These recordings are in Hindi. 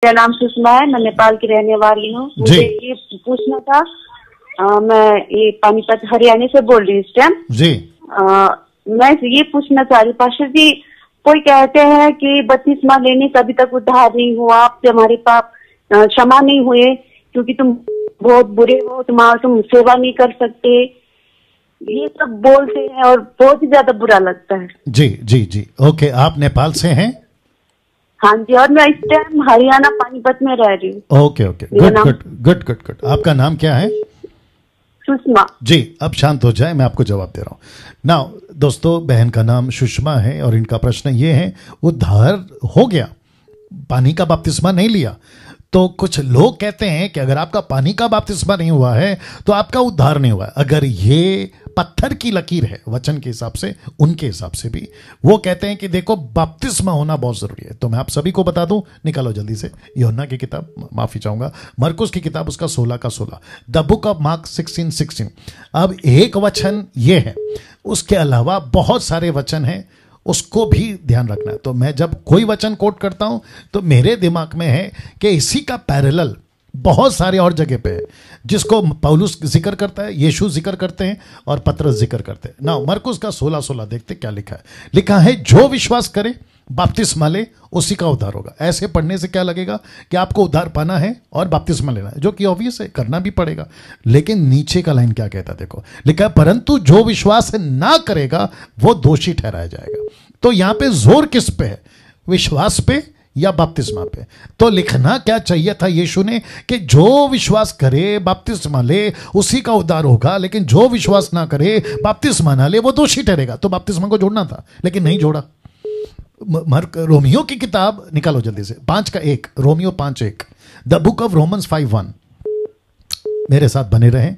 मेरा नाम सुषमा है, मैं नेपाल की रहने वाली हूँ। मुझे ये पूछना था, मैं ये पानीपत हरियाणा से बोल रही हूँ इस टाइम जी। मैं ये पूछना चाह रही हूँ पास्टर जी, कोई कहते हैं कि बपतिस्मा लेने से अभी तक उद्धार नहीं हुआ, आपसे हमारे पाप क्षमा नहीं हुए क्योंकि तुम बहुत बुरे हो, तुम सेवा नहीं कर सकते, ये सब बोलते हैं और बहुत ही ज्यादा बुरा लगता है। जी जी जी, ओके। आप नेपाल से हैं? हाँ जी, और मैं इस टाइम हरियाणा पानीपत में रह रही हूँ। Okay okay, good good good good good. आपका नाम क्या है? सुषमा जी। अब शांत हो जाए, मैं आपको जवाब दे रहा हूँ ना। दोस्तों, बहन का नाम सुषमा है और इनका प्रश्न ये है, उद्धार हो गया, पानी का बपतिस्मा नहीं लिया। तो कुछ लोग कहते हैं कि अगर आपका पानी का बपतिस्मा नहीं हुआ है तो आपका उद्धार नहीं हुआ है। अगर ये पत्थर की लकीर है वचन के हिसाब से, उनके हिसाब से भी वो कहते हैं कि देखो बपतिस्मा होना बहुत जरूरी है। तो मैं आप सभी को बता दूं, निकालो जल्दी से यूहन्ना की किताब, माफी चाहूंगा, मरकुस की किताब, उसका 16 का 16, द बुक ऑफ मार्क 16:16। अब एक वचन ये है, उसके अलावा बहुत सारे वचन हैं, उसको भी ध्यान रखना है। तो मैं जब कोई वचन कोट करता हूं तो मेरे दिमाग में है कि इसी का पैरेलल बहुत सारे और जगह पे है, जिसको पौलुस जिक्र करता है, यीशु जिक्र करते हैं और पतरस जिक्र करते हैं ना। मरकुस का 16:16 देखते क्या लिखा है। लिखा है, जो विश्वास करे बपतिस्मा ले उसी का उद्धार होगा। ऐसे पढ़ने से क्या लगेगा कि आपको उद्धार पाना है और बपतिस्मा लेना है, जो कि ऑब्वियस है, करना भी पड़ेगा। लेकिन नीचे का लाइन क्या कहता है देखो, लिखा है, परंतु जो विश्वास ना करेगा वो दोषी ठहराया जाएगा। तो यहां पे जोर किस पे है, विश्वास पे या बपतिस्मा पे? तो लिखना क्या चाहिए था यीशु ने कि जो विश्वास करे बपतिस्मा ले उसी का उद्धार होगा, लेकिन जो विश्वास ना करे बपतिस्मा ना ले वो दोषी ठहरेगा। तो बपतिस्मा को जोड़ना था, लेकिन नहीं जोड़ा। रोमियो की किताब निकालो जल्दी से, 5:1, Romeo 5:1, the book of Romans 5:1। मेरे साथ बने रहें।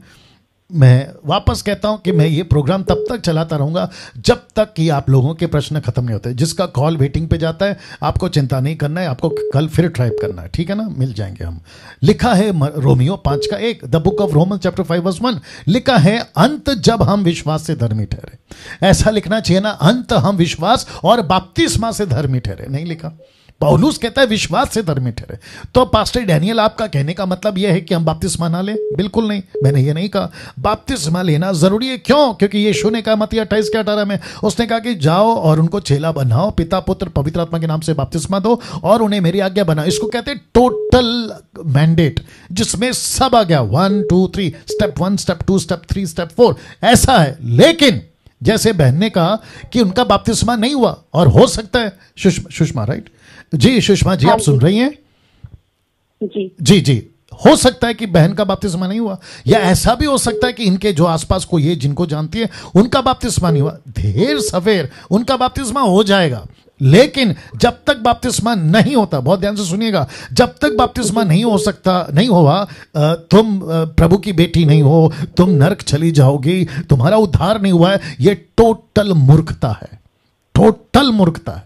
मैं वापस कहता हूं कि मैं ये प्रोग्राम तब तक चलाता रहूंगा जब तक कि आप लोगों के प्रश्न खत्म नहीं होते। जिसका कॉल वेटिंग पे जाता है, आपको चिंता नहीं करना है, आपको कल फिर ट्राइप करना है, ठीक है ना, मिल जाएंगे हम। लिखा है Romeo 5:1, the book of Romans chapter 5:1, लिखा है, अंत जब हम विश्वास से धर्मी ठहरे। ऐसा लिखना चाहिए ना, अंत हम विश्वास और बपतिस्मा से धर्मी ठहरे, नहीं लिखा। पौलुस कहता है विश्वास से धर्मी ठहरे। तो पास्टर डैनियल, आपका कहने का मतलब यह है कि हम बपतिस्मा ना लें? बिल्कुल नहीं, मैंने ये नहीं कहा। बपतिस्मा लेना जरूरी है। क्यों? क्योंकि यीशु ने कहा मत्ती 28:18 में, उसने कहा कि जाओ और उनको चेला बनाओ, पिता पुत्र पवित्र आत्मा के नाम से बपतिस्मा दो और उन्हें मेरी आज्ञा बनाओ। इसको कहते हैं टोटल मैंडेट, जिसमें सब आ गया, 1 2 3, स्टेप 1, स्टेप 2, स्टेप 3, स्टेप 4, ऐसा है। लेकिन जैसे बहन ने कहा कि उनका बपतिस्मा नहीं हुआ और हो सकता है, सुषमा राइट जी, सुषमा जी आप सुन रही हैं? जी जी जी, हो सकता है कि बहन का बपतिस्मा नहीं हुआ, या ऐसा भी हो सकता है कि इनके जो आसपास कोई है जिनको जानती है उनका बपतिस्मा नहीं हुआ। ढेर सवेर उनका बपतिस्मा हो जाएगा, लेकिन जब तक बपतिस्मा नहीं होता, बहुत ध्यान से सुनिएगा, जब तक बपतिस्मा नहीं हो सकता, नहीं हुआ, तुम प्रभु की बेटी नहीं हो, तुम नरक चली जाओगी, तुम्हारा उद्धार नहीं हुआ है। यह टोटल मूर्खता है, टोटल मूर्खता है।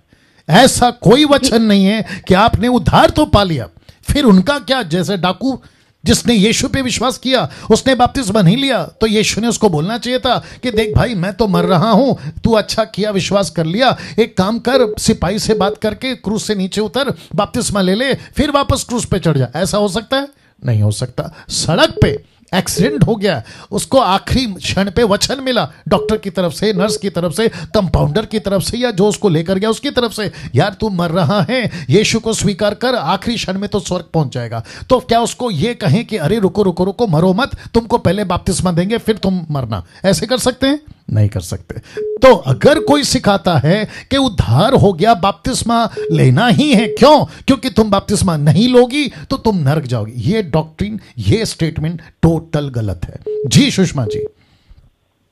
ऐसा कोई वचन नहीं है कि आपने उद्धार तो पा लिया, फिर उनका क्या? जैसे डाकू जिसने यीशु पे विश्वास किया, उसने बपतिस्मा नहीं लिया, तो यीशु ने उसको बोलना चाहिए था कि देख भाई, मैं तो मर रहा हूं, तू अच्छा किया विश्वास कर लिया, एक काम कर, सिपाही से बात करके क्रूस से नीचे उतर, बपतिस्मा ले ले, फिर वापस क्रूस पे चढ़ जा। ऐसा हो सकता है? नहीं हो सकता। सड़क पे एक्सीडेंट हो गया, उसको आखिरी क्षण पे वचन मिला डॉक्टर की तरफ से, नर्स की तरफ से, कंपाउंडर की तरफ से, या जो उसको लेकर गया उसकी तरफ से, यार तू मर रहा है, यीशु को स्वीकार कर, आखिरी क्षण में तो स्वर्ग पहुंच जाएगा। तो क्या उसको ये कहें कि अरे रुको रुको रुको, मरो मत, तुमको पहले बपतिस्मा देंगे फिर तुम मरना? ऐसे कर सकते हैं? नहीं कर सकते। तो अगर कोई सिखाता है कि उद्धार हो गया, बपतिस्मा लेना ही है, क्यों? क्योंकि तुम बपतिस्मा नहीं लोगी तो तुम नरक जाओगी, ये डॉक्ट्रिन, ये स्टेटमेंट टोटल गलत है। जी सुषमा जी।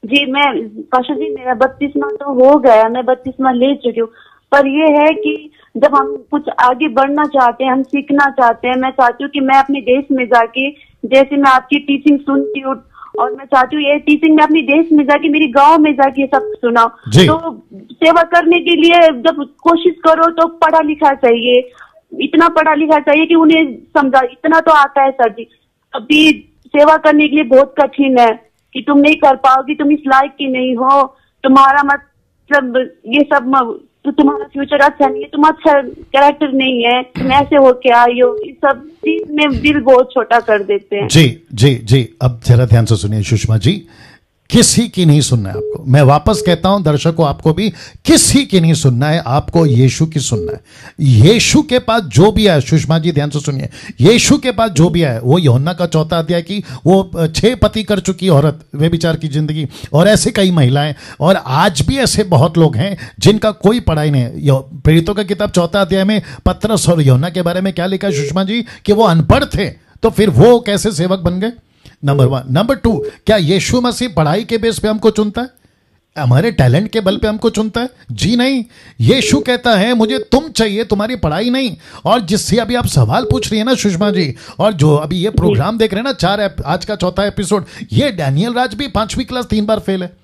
जी, मैं पाशा जी, मेरा बपतिस्मा तो हो गया, मैं बपतिस्मा ले चुकी हूँ, पर ये है कि जब हम कुछ आगे बढ़ना चाहते हैं, हम सीखना चाहते हैं, मैं चाहती हूँ कि मैं अपने देश में जाके, जैसे मैं आपकी टीचिंग सुनती हूँ और मैं चाहती हूँ ये टीचिंग मैं अपने देश में जाके, मेरी गांव में जाके ये सब सुनाओ। तो सेवा करने के लिए जब कोशिश करो तो पढ़ा लिखा चाहिए, इतना पढ़ा लिखा चाहिए कि उन्हें समझा, इतना तो आता है सर जी। अभी सेवा करने के लिए बहुत कठिन है कि तुम नहीं कर पाओगी, तुम इस लायक की नहीं हो, तुम्हारा मतलब ये सब तो तुम्हारा फ्यूचर अच्छा नहीं है, तुम अच्छा कैरेक्टर नहीं है, तुम ऐसे हो के आई हो, इस सब चीज में दिल बहुत छोटा कर देते हैं। जी जी जी, अब जरा ध्यान से सुनिए सुषमा जी, किसी की नहीं सुनना है आपको। मैं वापस कहता हूं दर्शकों, आपको भी किसी की नहीं सुनना है, आपको यीशु की सुनना है। यीशु के पास जो भी है, सुषमा जी ध्यान से सुनिए, यीशु के पास जो भी है, वो यूहन्ना का 4 अध्याय की वो 6 पति कर चुकी औरत, वे विचार की जिंदगी, और ऐसे कई महिलाएं, और आज भी ऐसे बहुत लोग हैं जिनका कोई पढ़ाई नहीं है। प्रेरितों का किताब 4 अध्याय में पतरस और यूहन्ना के बारे में क्या लिखा है सुषमा जी, कि वो अनपढ़ थे, तो फिर वो कैसे सेवक बन गए? नंबर 1। नंबर 2, क्या यीशु मसीह पढ़ाई के बेस पे हमको चुनता है? हमारे टैलेंट के बल पे हमको चुनता है? जी नहीं। यीशु कहता है मुझे तुम चाहिए, तुम्हारी पढ़ाई नहीं। और जिससे अभी आप सवाल पूछ रही है ना सुषमा जी, और जो अभी ये प्रोग्राम देख रहे हैं ना, आज का 4था एपिसोड, ये डैनियल राज भी 5वीं क्लास 3 बार फेल है।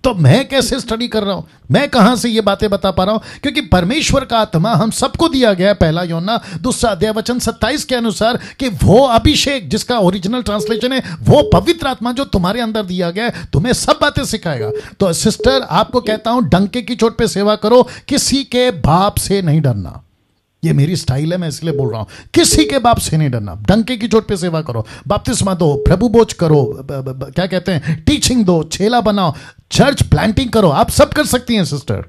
तो मैं कैसे स्टडी कर रहा हूं? मैं कहां से ये बातें बता पा रहा हूं? क्योंकि परमेश्वर का आत्मा हम सबको दिया गया है, 1 यूहन्ना 2 अध्याय वचन 27 के अनुसार, कि वो अभिषेक, जिसका ओरिजिनल ट्रांसलेशन है, वो पवित्र आत्मा जो तुम्हारे अंदर दिया गया है, तुम्हें सब बातें सिखाएगा। तो सिस्टर, आपको कहता हूं, डंके की चोट पे सेवा करो, किसी के बाप से नहीं डरना। ये मेरी स्टाइल है, मैं इसलिए बोल रहा हूं, किसी के बाप से नहीं डरना। डंके की चोट पे सेवा करो, बपतिस्मा दो, प्रभु बोझ करो, क्या कहते हैं, टीचिंग दो, चेला बनाओ, चर्च प्लांटिंग करो, आप सब कर सकती हैं सिस्टर।